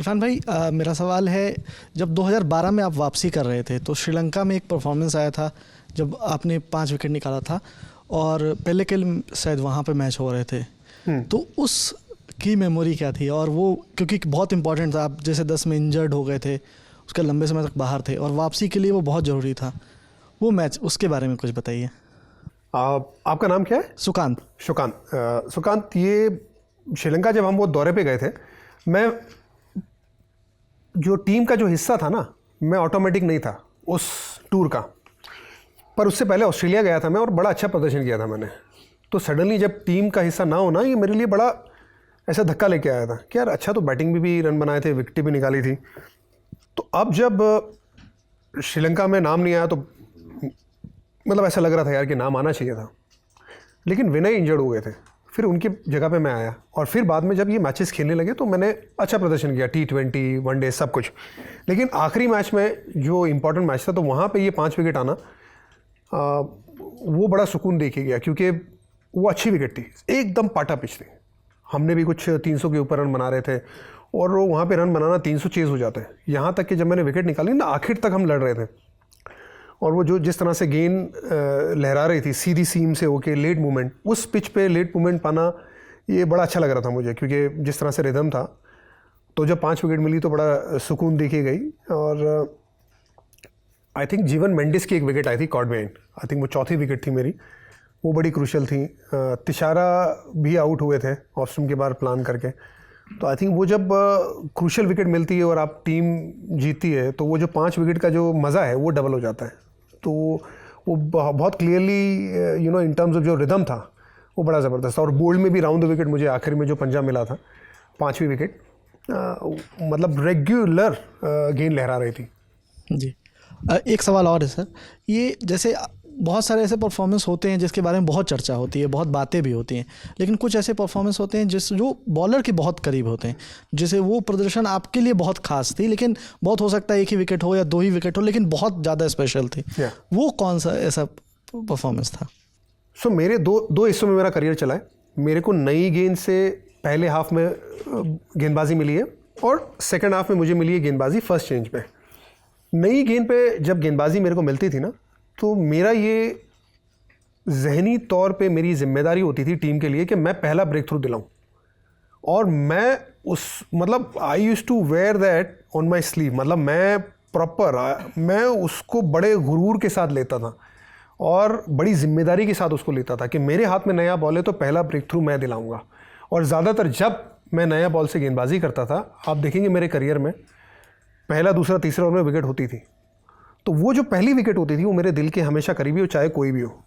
इरफान भाई, मेरा सवाल है, जब 2012 में आप वापसी कर रहे थे तो श्रीलंका में एक परफॉर्मेंस आया था जब आपने 5 विकेट निकाला था और पहले के शायद वहाँ पे मैच हो रहे थे, तो उस की मेमोरी क्या थी? और वो क्योंकि बहुत इंपॉर्टेंट था, आप जैसे 10 में इंजर्ड हो गए थे, उसके लंबे समय तक बाहर थे और वापसी के लिए वो बहुत ज़रूरी था वो मैच, उसके बारे में कुछ बताइए। आपका नाम क्या है? सुकांत। सुकांत, ये श्रीलंका जब हम वो दौरे पे गए थे, मैं जो टीम का जो हिस्सा था ना, मैं ऑटोमेटिक नहीं था उस टूर का, पर उससे पहले ऑस्ट्रेलिया गया था मैं और बड़ा अच्छा प्रदर्शन किया था मैंने। तो सडनली जब टीम का हिस्सा ना होना, ये मेरे लिए बड़ा ऐसा धक्का लेके आया था कि यार अच्छा, तो बैटिंग भी रन बनाए थे, विकेट भी निकाली थी। तो अब जब श्रीलंका में नाम नहीं आया तो मतलब ऐसा लग रहा था यार कि नाम आना चाहिए था, लेकिन विनय इंजर्ड हो गए थे, फिर उनकी जगह पे मैं आया और फिर बाद में जब ये मैचेस खेलने लगे तो मैंने अच्छा प्रदर्शन किया, T20 वनडे सब कुछ। लेकिन आखिरी मैच में जो इम्पोर्टेंट मैच था, तो वहाँ पे ये 5 विकेट आना वो बड़ा सुकून दे के गया, क्योंकि वो अच्छी विकेट थी, एकदम पाटा पिच थी। हमने भी कुछ 300 के ऊपर रन बना रहे थे और वो वहाँ पे रन बनाना 300 चेज़ हो जाते हैं। यहाँ तक कि जब मैंने विकेट निकाली ना, आखिर तक हम लड़ रहे थे और वो जो जिस तरह से गेंद लहरा रही थी सीधी सीम से होके, लेट मूवमेंट, उस पिच पे लेट मूवमेंट पाना ये बड़ा अच्छा लग रहा था मुझे, क्योंकि जिस तरह से रिदम था। तो जब 5 विकेट मिली तो बड़ा सुकून देखी गई। और आई थिंक जीवन मेंडिस की एक विकेट आई थी कॉर्ड में, आई थिंक वो चौथी विकेट थी मेरी, वो बड़ी क्रूशल थी। तिशारा भी आउट हुए थे ऑफ स्टम्प के बाहर प्लान करके। तो आई थिंक वो जब क्रूशल विकेट मिलती है और आप टीम जीतती है, तो वो जो 5 विकेट का जो मज़ा है वो डबल हो जाता है। तो वो बहुत क्लियरली इन टर्म्स ऑफ जो रिदम था वो बड़ा ज़बरदस्त था। और बोल्ड में भी राउंड द विकेट मुझे आखिर में जो पंजा मिला था, 5वीं विकेट, मतलब रेगुलर गेंद लहरा रही थी। जी, एक सवाल और है सर, ये जैसे बहुत सारे ऐसे परफॉर्मेंस होते हैं जिसके बारे में बहुत चर्चा होती है, बहुत बातें भी होती हैं, लेकिन कुछ ऐसे परफॉर्मेंस होते हैं जो बॉलर के बहुत करीब होते हैं, जैसे वो प्रदर्शन आपके लिए बहुत खास थी, लेकिन बहुत हो सकता है 1 ही विकेट हो या 2 ही विकेट हो, लेकिन बहुत ज़्यादा स्पेशल थी। वो कौन सा ऐसा परफॉर्मेंस था? सो मेरे दो हिस्सों में मेरा करियर चला है। मेरे को नई गेंद से पहले हाफ में गेंदबाजी मिली है और सेकेंड हाफ में मुझे मिली है गेंदबाजी फर्स्ट चेंज पे। नई गेंद पे जब गेंदबाजी मेरे को मिलती थी ना, तो मेरा ये जहनी तौर पे मेरी जिम्मेदारी होती थी टीम के लिए कि मैं पहला ब्रेक थ्रू दिलाऊं। और मैं मतलब I used to wear that on my sleeve, मतलब मैं उसको बड़े गुरूर के साथ लेता था और बड़ी जिम्मेदारी के साथ उसको लेता था कि मेरे हाथ में नया बॉल है तो पहला ब्रेक थ्रू मैं दिलाऊंगा। और ज़्यादातर जब मैं नया बॉल से गेंदबाजी करता था, आप देखेंगे मेरे करियर में पहला, दूसरा, तीसरा ओवर में विकेट होती थी। तो वो जो पहली विकेट होती थी वो मेरे दिल के हमेशा करीबी हो, चाहे कोई भी हो।